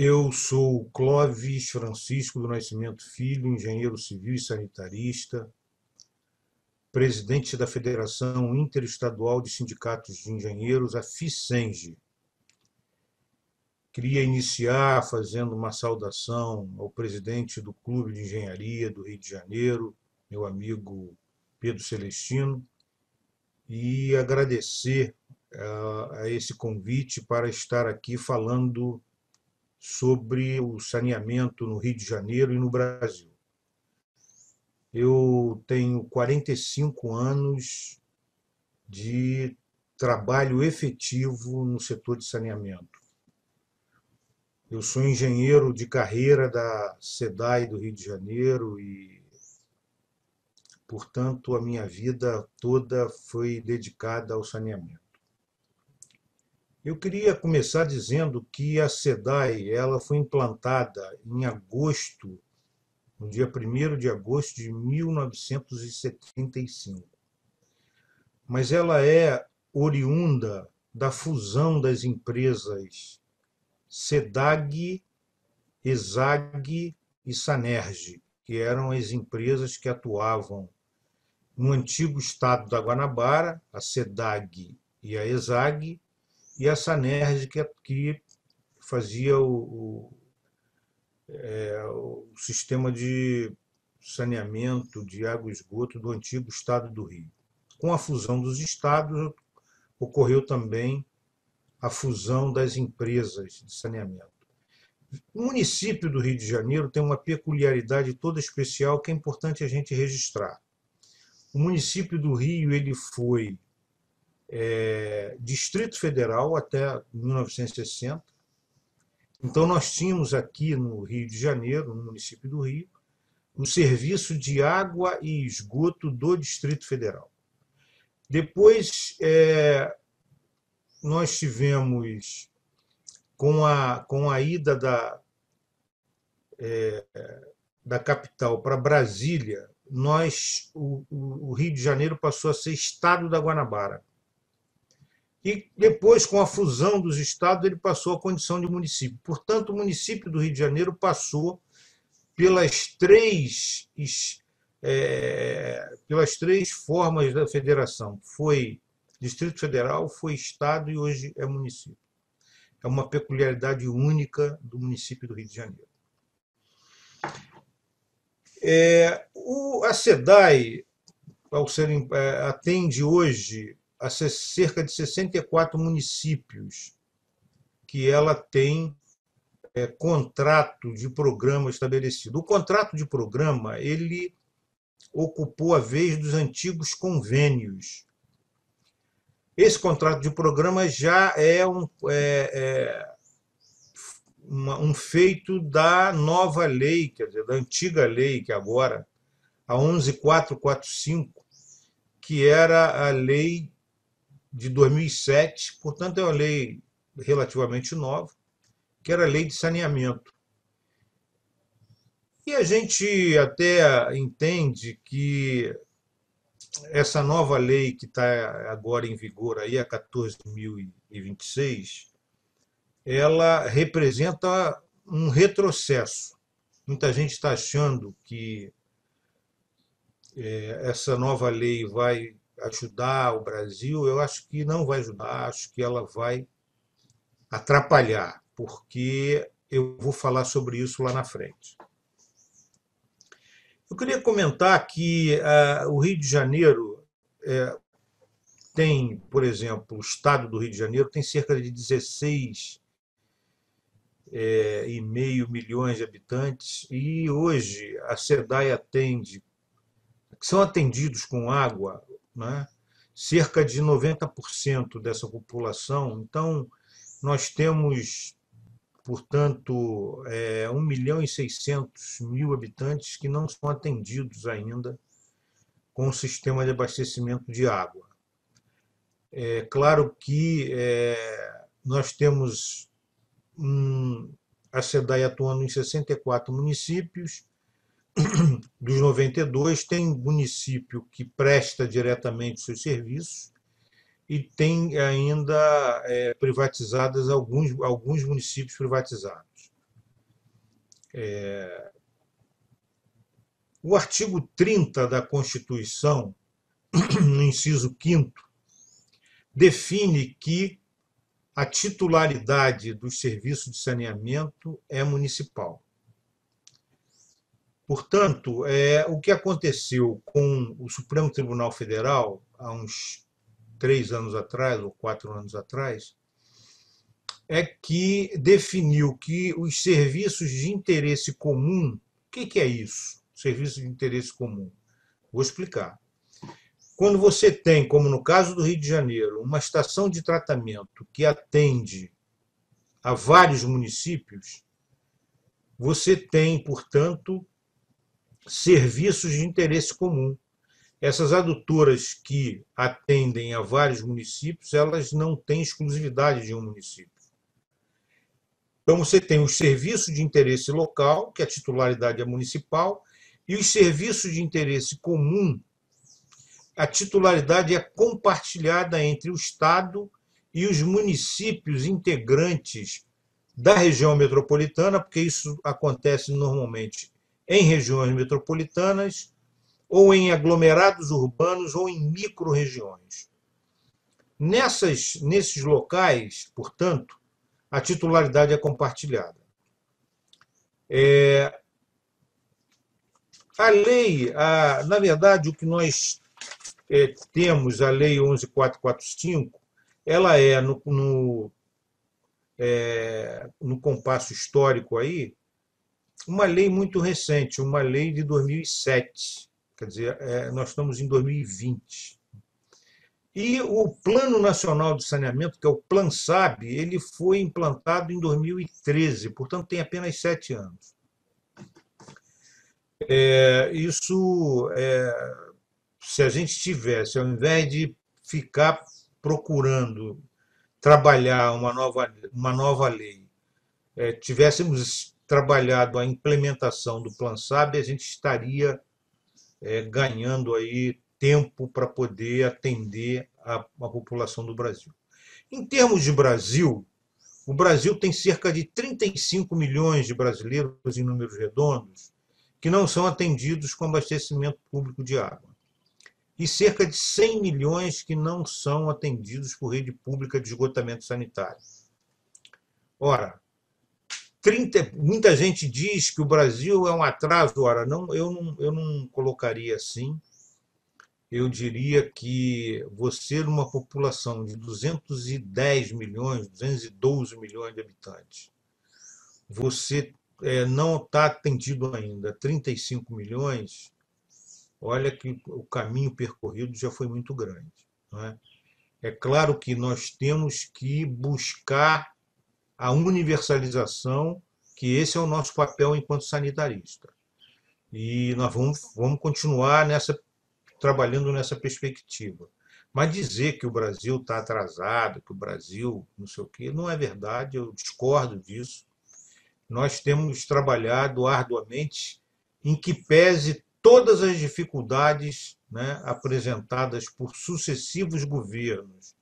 Eu sou Clóvis Francisco do Nascimento Filho, engenheiro civil e sanitarista, presidente da Federação Interestadual de Sindicatos de Engenheiros, a FICENGE. Queria iniciar fazendo uma saudação ao presidente do Clube de Engenharia do Rio de Janeiro, meu amigo Pedro Celestino, e agradecer a esse convite para estar aqui falando sobre o saneamento no Rio de Janeiro e no Brasil. Eu tenho 45 anos de trabalho efetivo no setor de saneamento. Eu sou engenheiro de carreira da SEDAI do Rio de Janeiro e, portanto, a minha vida toda foi dedicada ao saneamento. Eu queria começar dizendo que a SEDAI ela foi implantada em agosto, no dia 1º de agosto de 1975. Mas ela é oriunda da fusão das empresas SEDAG, ESAG e SANERJ, que eram as empresas que atuavam no antigo estado da Guanabara, a SEDAG e a ESAG, e a SANERJ, que fazia o sistema de saneamento de água e esgoto do antigo estado do Rio. Com a fusão dos estados, ocorreu também a fusão das empresas de saneamento. O município do Rio de Janeiro tem uma peculiaridade toda especial que é importante a gente registrar. O município do Rio ele foi Distrito Federal até 1960. Então, nós tínhamos aqui no Rio de Janeiro, no município do Rio, o serviço de água e esgoto do Distrito Federal. Depois, nós tivemos, com a ida da capital para Brasília, o Rio de Janeiro passou a ser Estado da Guanabara. E depois, com a fusão dos estados, ele passou à condição de município. Portanto, o município do Rio de Janeiro passou pelas três formas da federação. Foi Distrito Federal, foi Estado e hoje é município. É uma peculiaridade única do município do Rio de Janeiro. A SEDAI atende hoje a cerca de 64 municípios que ela tem contrato de programa estabelecido. O contrato de programa ele ocupou a vez dos antigos convênios. Esse contrato de programa já é um feito da nova lei, quer dizer, da antiga lei, que agora, a 11.445, que era a lei de 2007, portanto é uma lei relativamente nova, que era a lei de saneamento. E a gente até entende que essa nova lei que está agora em vigor, aí, a 14.026, ela representa um retrocesso. Muita gente está achando que essa nova lei vai ajudar o Brasil. Eu acho que não vai ajudar, acho que ela vai atrapalhar, porque eu vou falar sobre isso lá na frente. Eu queria comentar que o Rio de Janeiro tem, por exemplo, o estado do Rio de Janeiro tem cerca de 16,5 milhões de habitantes e hoje a SEDAI atende, que são atendidos com água, né, cerca de 90% dessa população. Então, nós temos, portanto, 1.600.000 habitantes que não são atendidos ainda com o sistema de abastecimento de água. É claro que nós temos a SEDAI atuando em 64 municípios. Dos 92, tem município que presta diretamente seus serviços e tem ainda privatizadas alguns municípios privatizados. O artigo 30 da Constituição, no inciso 5º, define que a titularidade dos serviços de saneamento é municipal. Portanto, o que aconteceu com o Supremo Tribunal Federal, há uns 3 anos atrás, ou 4 anos atrás, é que definiu que os serviços de interesse comum, o que é isso? Serviço de interesse comum. Vou explicar. Quando você tem, como no caso do Rio de Janeiro, uma estação de tratamento que atende a vários municípios, você tem, portanto, serviços de interesse comum. Essas adutoras que atendem a vários municípios, elas não têm exclusividade de um município. Então, você tem os serviços de interesse local, que a titularidade é municipal, e os serviços de interesse comum, a titularidade é compartilhada entre o Estado e os municípios integrantes da região metropolitana, porque isso acontece normalmente em regiões metropolitanas, ou em aglomerados urbanos, ou em micro-regiões. Nesses locais, portanto, a titularidade é compartilhada. A lei, na verdade, o que nós temos, a Lei 11.445, ela no compasso histórico aí, uma lei muito recente, uma lei de 2007. Quer dizer, nós estamos em 2020. E o Plano Nacional de Saneamento, que é o PLANSAB, ele foi implantado em 2013, portanto tem apenas 7 anos. Se a gente tivesse, ao invés de ficar procurando trabalhar uma nova lei, tivéssemos trabalhado a implementação do PLANSAB, a gente estaria ganhando aí tempo para poder atender a população do Brasil. Em termos de Brasil, o Brasil tem cerca de 35 milhões de brasileiros, em números redondos, que não são atendidos com abastecimento público de água. E cerca de 100 milhões que não são atendidos por rede pública de esgotamento sanitário. Ora, muita gente diz que o Brasil é um atraso. Ora, eu não colocaria assim. Eu diria que você, numa população de 210 milhões, 212 milhões de habitantes, você não está atendido ainda 35 milhões, olha que o caminho percorrido já foi muito grande. Não é? É claro que nós temos que buscar a universalização, que esse é o nosso papel enquanto sanitarista. E nós vamos continuar trabalhando nessa perspectiva. Mas dizer que o Brasil está atrasado, que o Brasil não sei o quê, não é verdade, eu discordo disso. Nós temos trabalhado arduamente em que pese todas as dificuldades, né, apresentadas por sucessivos governos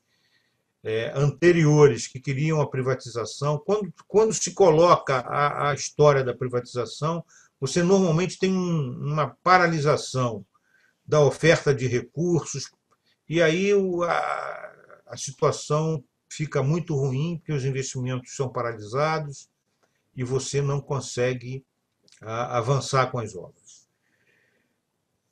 anteriores que queriam a privatização. Quando se coloca a história da privatização, você normalmente tem uma paralisação da oferta de recursos, e aí a situação fica muito ruim, porque os investimentos são paralisados e você não consegue avançar com as obras.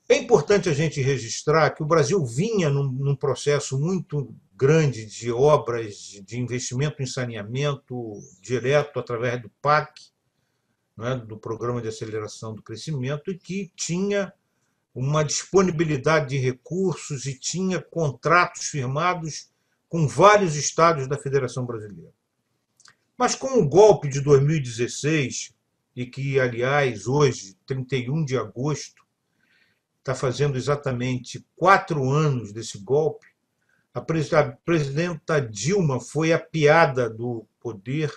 É importante a gente registrar que o Brasil vinha num processo muito grande de obras, de investimento em saneamento direto através do PAC, né, do Programa de Aceleração do Crescimento, e que tinha uma disponibilidade de recursos e tinha contratos firmados com vários estados da Federação Brasileira. Mas com o golpe de 2016, e que, aliás, hoje, 31 de agosto, está fazendo exatamente 4 anos desse golpe, a presidenta Dilma foi apiada do poder,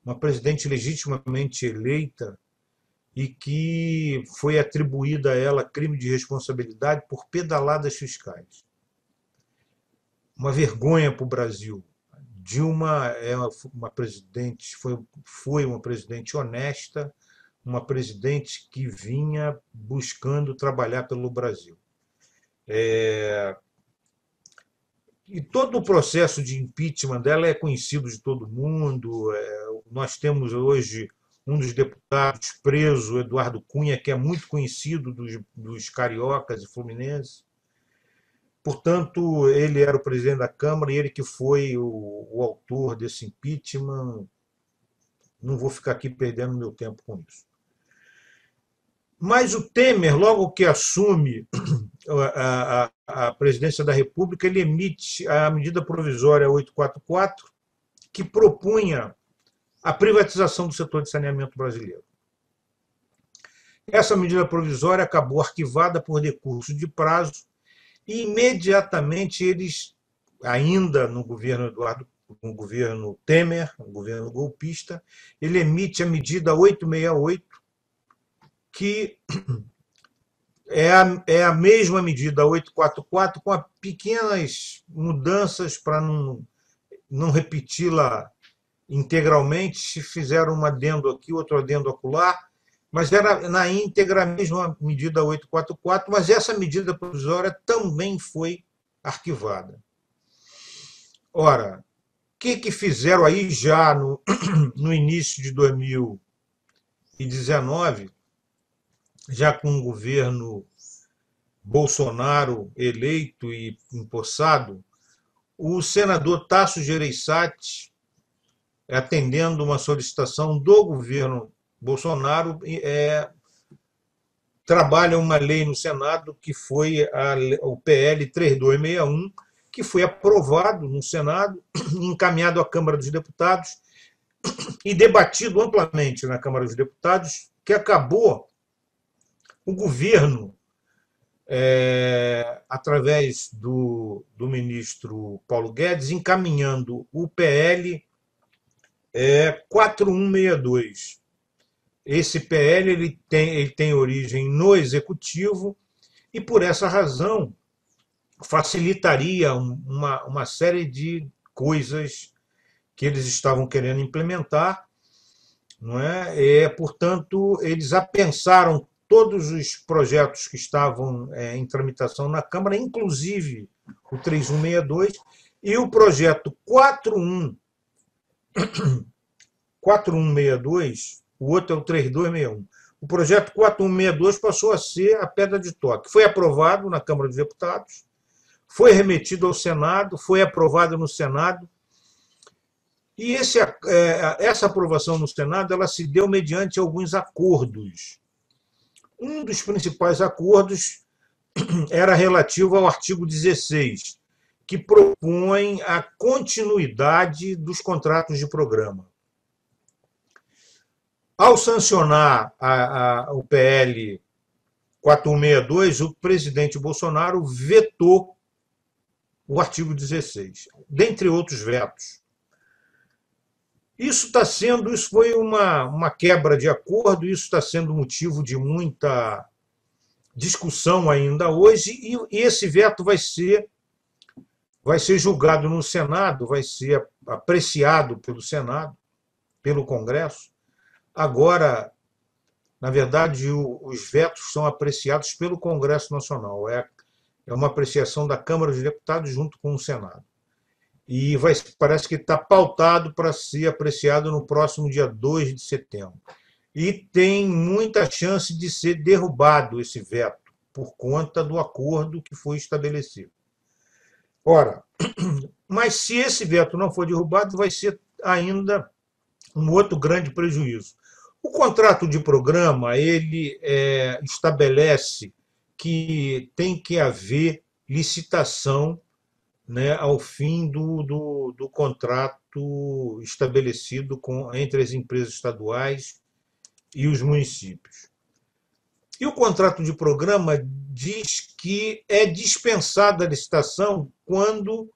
uma presidente legitimamente eleita, e que foi atribuída a ela crime de responsabilidade por pedaladas fiscais. Uma vergonha para o Brasil. Dilma é uma presidente, foi uma presidente honesta, uma presidente que vinha buscando trabalhar pelo Brasil. E todo o processo de impeachment dela é conhecido de todo mundo. Nós temos hoje um dos deputados preso, Eduardo Cunha, que é muito conhecido dos cariocas e fluminenses. Portanto, ele era o presidente da Câmara e ele que foi o autor desse impeachment. Não vou ficar aqui perdendo meu tempo com isso. Mas o Temer, logo que assume a presidência da República, ele emite a medida provisória 844, que propunha a privatização do setor de saneamento brasileiro. Essa medida provisória acabou arquivada por decurso de prazo e imediatamente eles, ainda no governo Temer, no governo golpista, ele emite a medida 868, que é a mesma medida 844, com pequenas mudanças para não repeti-la integralmente. Fizeram um adendo aqui, outro adendo acolá, mas era na íntegra a mesma medida 844, mas essa medida provisória também foi arquivada. Ora, o que fizeram aí já no início de 2019, já com o governo Bolsonaro eleito e empossado? O senador Tasso Gereissati, atendendo uma solicitação do governo Bolsonaro, trabalha uma lei no Senado que foi o PL 3261, que foi aprovado no Senado, encaminhado à Câmara dos Deputados e debatido amplamente na Câmara dos Deputados, que acabou o governo, através do ministro Paulo Guedes, encaminhando o PL 4162. Esse PL ele tem origem no Executivo e, por essa razão, facilitaria uma série de coisas que eles estavam querendo implementar, não é? Portanto, eles apensaram todos os projetos que estavam em tramitação na Câmara, inclusive o 3162, e o projeto 4162, o outro é o 3261. O projeto 4162 passou a ser a pedra de toque. Foi aprovado na Câmara dos Deputados, foi remetido ao Senado, foi aprovado no Senado, e essa aprovação no Senado ela se deu mediante alguns acordos. Um dos principais acordos era relativo ao artigo 16, que propõe a continuidade dos contratos de programa. Ao sancionar o PL 4162, o presidente Bolsonaro vetou o artigo 16, dentre outros vetos. Isso foi uma quebra de acordo, isso está sendo motivo de muita discussão ainda hoje, e esse veto vai ser julgado no Senado, vai ser apreciado pelo Senado, pelo Congresso. Agora, na verdade, os vetos são apreciados pelo Congresso Nacional. É uma apreciação da Câmara dos Deputados junto com o Senado. E parece que está pautado para ser apreciado no próximo dia 2 de setembro. E tem muita chance de ser derrubado esse veto, por conta do acordo que foi estabelecido. Ora, mas se esse veto não for derrubado, vai ser ainda um outro grande prejuízo. O contrato de programa ele estabelece que tem que haver licitação, né, ao fim do contrato estabelecido entre as empresas estaduais e os municípios. E o contrato de programa diz que é dispensada a licitação quando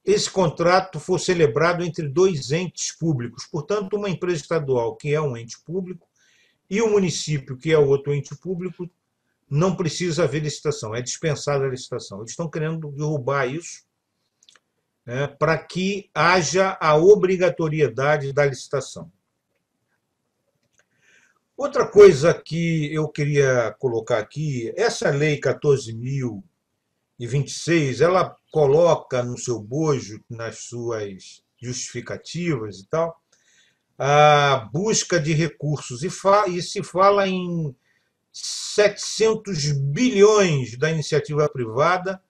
esse contrato for celebrado entre dois entes públicos. Portanto, uma empresa estadual, que é um ente público, e o município, que é outro ente público, não precisa haver licitação, é dispensada a licitação. Eles estão querendo derrubar isso, né, para que haja a obrigatoriedade da licitação. Outra coisa que eu queria colocar aqui, essa lei 14.026, ela coloca no seu bojo, nas suas justificativas e tal, a busca de recursos e se fala em 700 bilhões da iniciativa privada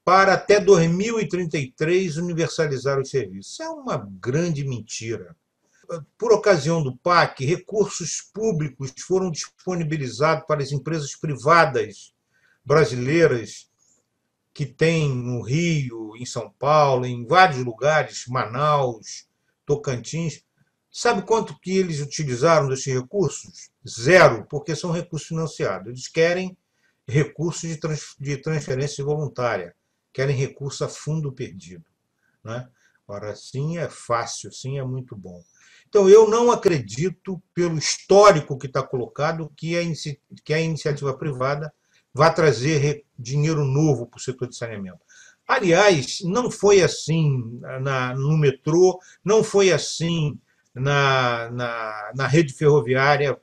para até 2033 universalizar os serviços. Isso é uma grande mentira. Por ocasião do PAC, recursos públicos foram disponibilizados para as empresas privadas brasileiras que tem no Rio, em São Paulo, em vários lugares, Manaus, Tocantins. Sabe quanto que eles utilizaram desses recursos? Zero, porque são recursos financiados. Eles querem recursos de transferência voluntária, querem recurso a fundo perdido. Né? Ora, sim é fácil, sim é muito bom. Então, eu não acredito, pelo histórico que está colocado, que a iniciativa privada vai trazer dinheiro novo para o setor de saneamento. Aliás, não foi assim no metrô, não foi assim na rede ferroviária.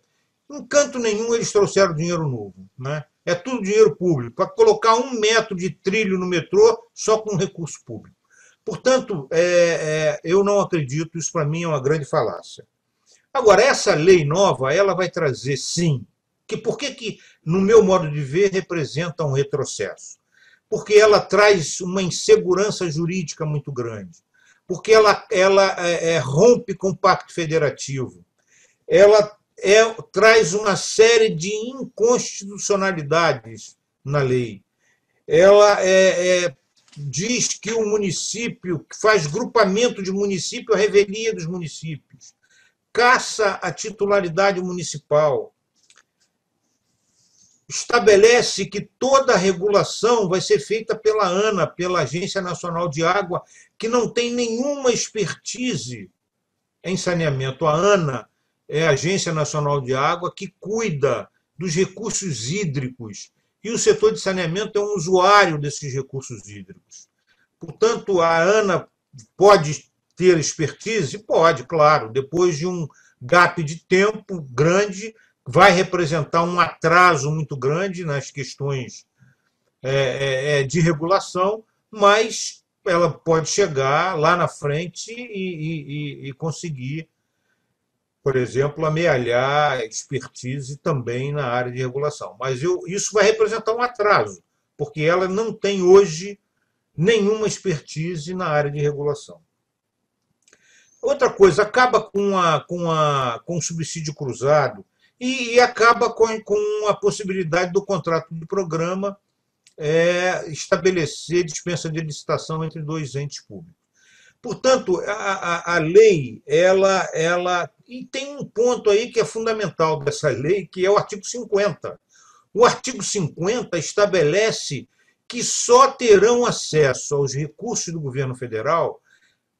Em canto nenhum eles trouxeram dinheiro novo. Né? É tudo dinheiro público. Para colocar 1 metro de trilho no metrô só com recurso público. Portanto, eu não acredito, isso para mim é uma grande falácia. Agora, essa lei nova, ela vai trazer, sim, por que, no meu modo de ver, representa um retrocesso? Porque ela traz uma insegurança jurídica muito grande, porque ela rompe com o Pacto Federativo, ela traz uma série de inconstitucionalidades na lei. Ela diz que o município faz grupamento de município à revelia dos municípios, caça a titularidade municipal, estabelece que toda a regulação vai ser feita pela ANA, pela Agência Nacional de Água, que não tem nenhuma expertise em saneamento. A ANA é a Agência Nacional de Água que cuida dos recursos hídricos e o setor de saneamento é um usuário desses recursos hídricos. Portanto, a ANA pode ter expertise? Pode, claro. Depois de um gap de tempo grande, vai representar um atraso muito grande nas questões de regulação, mas ela pode chegar lá na frente e conseguir, por exemplo, amealhar expertise também na área de regulação. Mas isso vai representar um atraso, porque ela não tem hoje nenhuma expertise na área de regulação. Outra coisa, acaba com o subsídio cruzado e acaba com a possibilidade do contrato de programa estabelecer dispensa de licitação entre dois entes públicos. Portanto, a lei, e tem um ponto aí que é fundamental dessa lei, que é o artigo 50. O artigo 50 estabelece que só terão acesso aos recursos do governo federal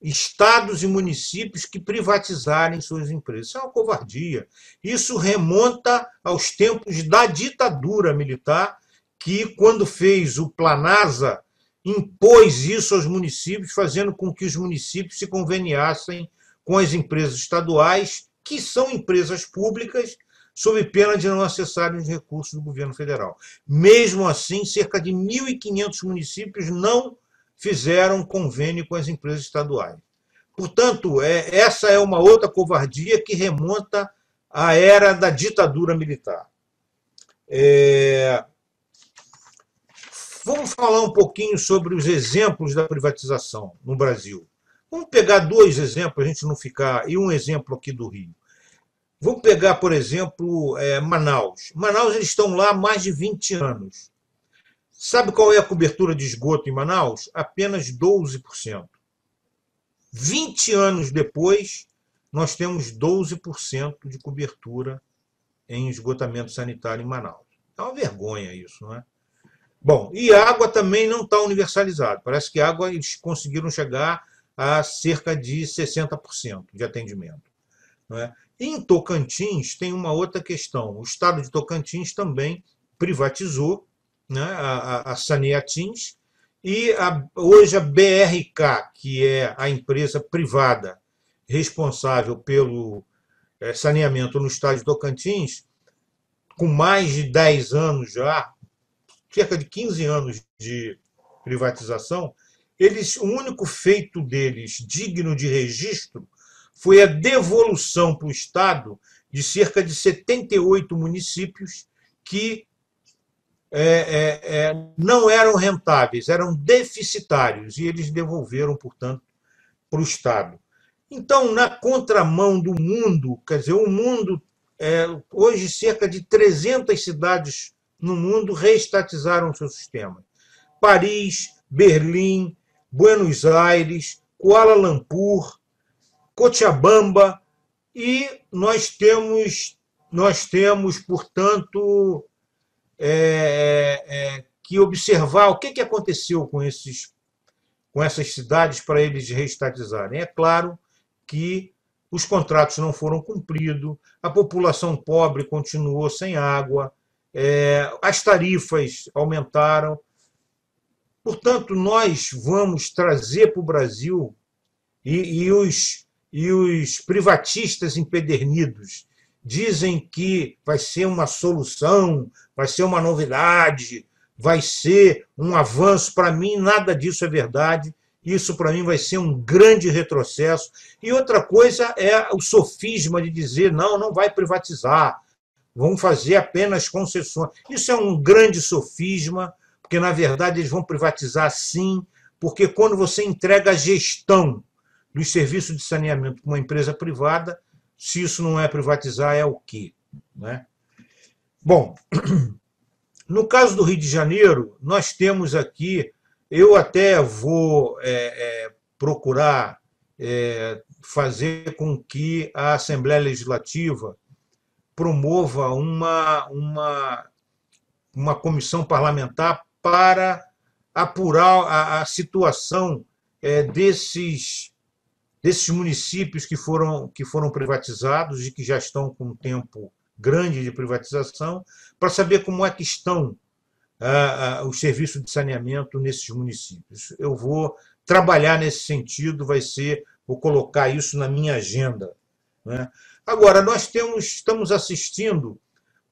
estados e municípios que privatizarem suas empresas. Isso é uma covardia. Isso remonta aos tempos da ditadura militar, que, quando fez o Planasa, impôs isso aos municípios, fazendo com que os municípios se conveniassem com as empresas estaduais, que são empresas públicas, sob pena de não acessarem os recursos do governo federal. Mesmo assim, cerca de 1.500 municípios não fizeram convênio com as empresas estaduais. Portanto, essa é uma outra covardia que remonta à era da ditadura militar. Vamos falar um pouquinho sobre os exemplos da privatização no Brasil. Vamos pegar 2 exemplos, a gente não ficar, e um exemplo aqui do Rio. Vamos pegar, por exemplo, Manaus. Manaus, eles estão lá há mais de 20 anos. Sabe qual é a cobertura de esgoto em Manaus? Apenas 12%. 20 anos depois, nós temos 12% de cobertura em esgotamento sanitário em Manaus. É uma vergonha isso, não é? Bom, e a água também não está universalizada. Parece que a água eles conseguiram chegar a cerca de 60% de atendimento. Não é? E em Tocantins tem uma outra questão. O estado de Tocantins também privatizou, né, a Saneatins, e hoje a BRK, que é a empresa privada responsável pelo saneamento no estado de Tocantins, com mais de 10 anos já, cerca de 15 anos de privatização, o único feito deles digno de registro foi a devolução para o Estado de cerca de 78 municípios que não eram rentáveis, eram deficitários, e eles devolveram, portanto, para o Estado. Então, na contramão do mundo, quer dizer, o mundo, hoje cerca de 300 cidades no mundo reestatizaram seu sistema. Paris, Berlim, Buenos Aires, Kuala Lumpur, Cochabamba, e nós temos, portanto, que observar o que aconteceu com essas cidades para eles reestatizarem. É claro que os contratos não foram cumpridos, a população pobre continuou sem água, as tarifas aumentaram. Portanto, nós vamos trazer para o Brasil, e os privatistas empedernidos dizem que vai ser uma solução, vai ser uma novidade, vai ser um avanço. Para mim, nada disso é verdade. Isso, para mim, vai ser um grande retrocesso. E outra coisa é o sofisma de dizer, não, não vai privatizar, vão fazer apenas concessões. Isso é um grande sofisma, porque, na verdade, eles vão privatizar sim, porque quando você entrega a gestão dos serviços de saneamento para uma empresa privada, se isso não é privatizar, é o quê? Né? Bom, no caso do Rio de Janeiro, nós temos aqui, eu até vou procurar fazer com que a Assembleia Legislativa promova uma comissão parlamentar para apurar a situação desses municípios que foram privatizados e que já estão com um tempo grande de privatização, para saber como é que estão os serviços de saneamento nesses municípios. Eu vou trabalhar nesse sentido, vou colocar isso na minha agenda. Né? Agora, nós estamos assistindo,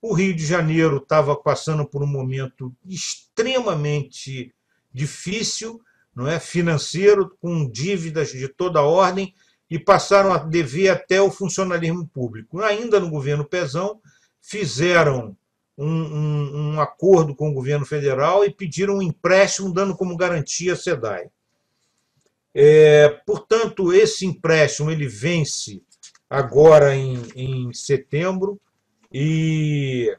o Rio de Janeiro estava passando por um momento extremamente difícil, não é, financeiro, com dívidas de toda ordem, e passaram a dever até o funcionalismo público. Ainda no governo Pezão, fizeram um acordo com o governo federal e pediram um empréstimo, dando como garantia a SEDAI. Portanto, esse empréstimo ele vence agora em setembro, e,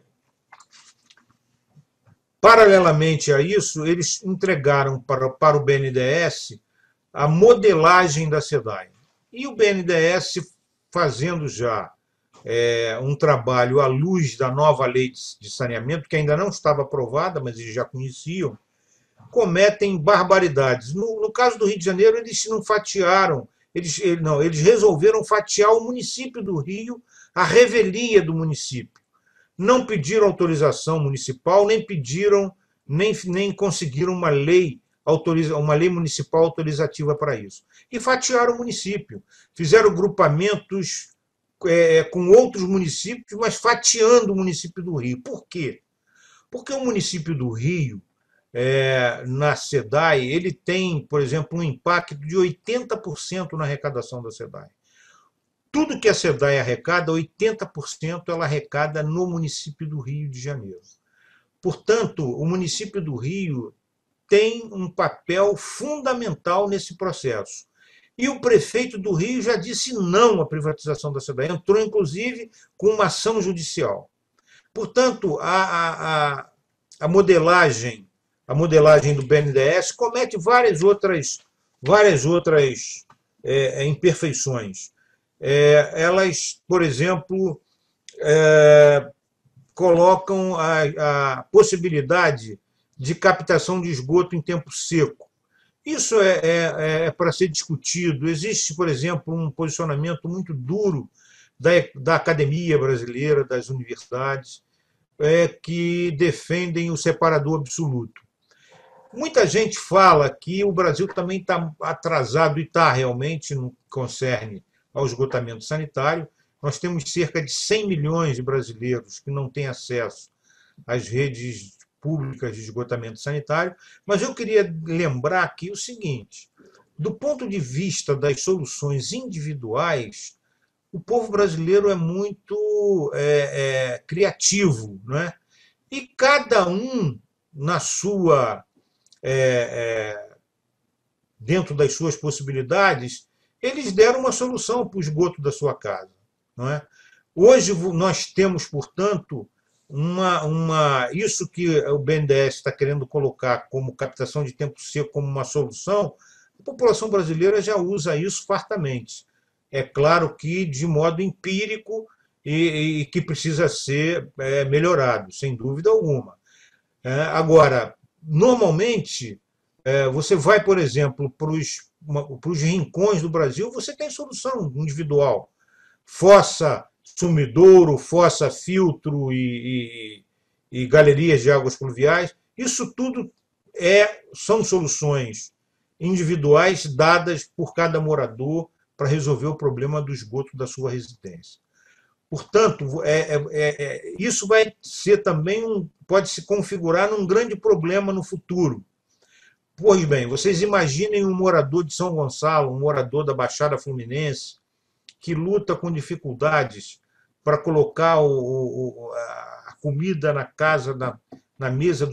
paralelamente a isso, eles entregaram para o BNDES a modelagem da SEDAI. E o BNDES, fazendo já um trabalho à luz da nova lei de saneamento, que ainda não estava aprovada, mas eles já conheciam, cometem barbaridades. No caso do Rio de Janeiro, eles não fatiaram, eles resolveram fatiar o município do Rio, a revelia do município. Não pediram autorização municipal, nem conseguiram uma lei municipal autorizativa para isso. E fatiaram o município. Fizeram grupamentos com outros municípios, mas fatiando o município do Rio. Por quê? Porque o município do Rio, na SEDAI, ele tem, por exemplo, um impacto de 80% na arrecadação da SEDAI. Tudo que a SEDAI arrecada, 80% ela arrecada no município do Rio de Janeiro. Portanto, o município do Rio tem um papel fundamental nesse processo. E o prefeito do Rio já disse não à privatização da SEDAI, entrou, inclusive, com uma ação judicial. Portanto, a modelagem do BNDES comete várias outras imperfeições. Elas, por exemplo, colocam a possibilidade de captação de esgoto em tempo seco. Isso é para ser discutido. Existe, por exemplo, um posicionamento muito duro da academia brasileira, das universidades, que defendem o separador absoluto. Muita gente fala que o Brasil também está atrasado, e está realmente, no que concerne ao esgotamento sanitário. nós temos cerca de 100 milhões de brasileiros que não têm acesso às redes públicas de esgotamento sanitário, mas eu queria lembrar aqui o seguinte: do ponto de vista das soluções individuais, o povo brasileiro é muito criativo, não é? E cada um na sua dentro das suas possibilidades, eles deram uma solução para o esgoto da sua casa, não é? Hoje nós temos, portanto, isso que o BNDES está querendo colocar como captação de tempo seco como uma solução, a população brasileira já usa isso fartamente. É claro que de modo empírico e que precisa ser melhorado, sem dúvida alguma. Agora, normalmente, você vai, por exemplo, para os rincões do Brasil, você tem solução individual. Fossa sumidouro, fossa filtro e galerias de águas pluviais, isso tudo são soluções individuais dadas por cada morador para resolver o problema do esgoto da sua residência. Portanto, isso vai ser também pode se configurar num grande problema no futuro. Pois bem, vocês imaginem um morador de São Gonçalo, um morador da Baixada Fluminense, que luta com dificuldades para colocar a comida na casa, na mesa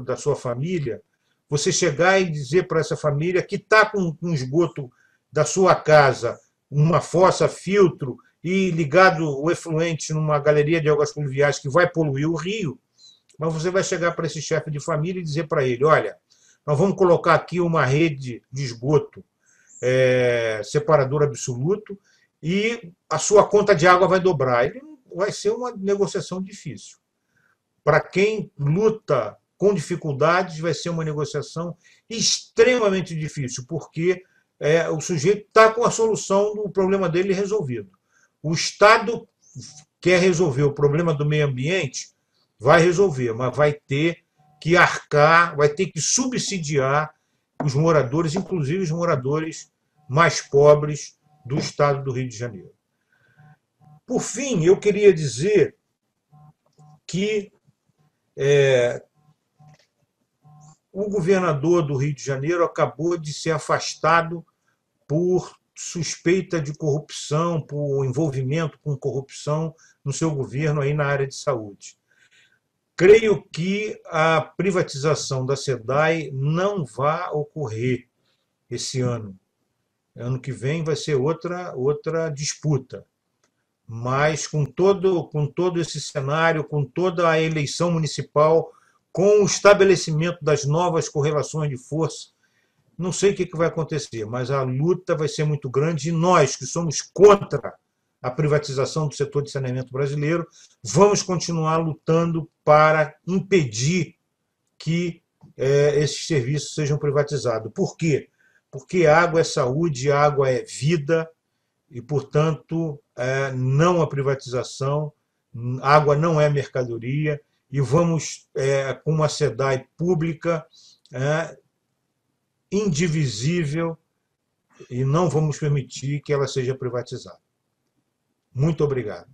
da sua família, você chegar e dizer para essa família que está com o esgoto da sua casa, uma fossa filtro e ligado o efluente numa galeria de águas pluviais que vai poluir o rio, mas você vai chegar para esse chefe de família e dizer para ele: olha, nós vamos colocar aqui uma rede de esgoto separador absoluto e a sua conta de água vai dobrar. Vai ser uma negociação difícil. Para quem luta com dificuldades, vai ser uma negociação extremamente difícil, porque o sujeito está com a solução do problema dele resolvido. O Estado quer resolver o problema do meio ambiente, vai resolver, mas vai ter que arcar, vai ter que subsidiar os moradores, inclusive os moradores mais pobres do estado do Rio de Janeiro. Por fim, eu queria dizer que o governador do Rio de Janeiro acabou de ser afastado por suspeita de corrupção, por envolvimento com corrupção no seu governo aí na área de saúde. Creio que a privatização da SEDAI não vai ocorrer esse ano. Ano que vem vai ser outra disputa. Mas com todo esse cenário, com toda a eleição municipal, com o estabelecimento das novas correlações de força, não sei o que vai acontecer, mas a luta vai ser muito grande e nós, que somos contra a privatização do setor de saneamento brasileiro, vamos continuar lutando para impedir que esses serviços sejam privatizados. Por quê? Porque água é saúde, água é vida e, portanto, não a privatização, água não é mercadoria e vamos, com uma SEDAI pública, indivisível, e não vamos permitir que ela seja privatizada. Muito obrigado.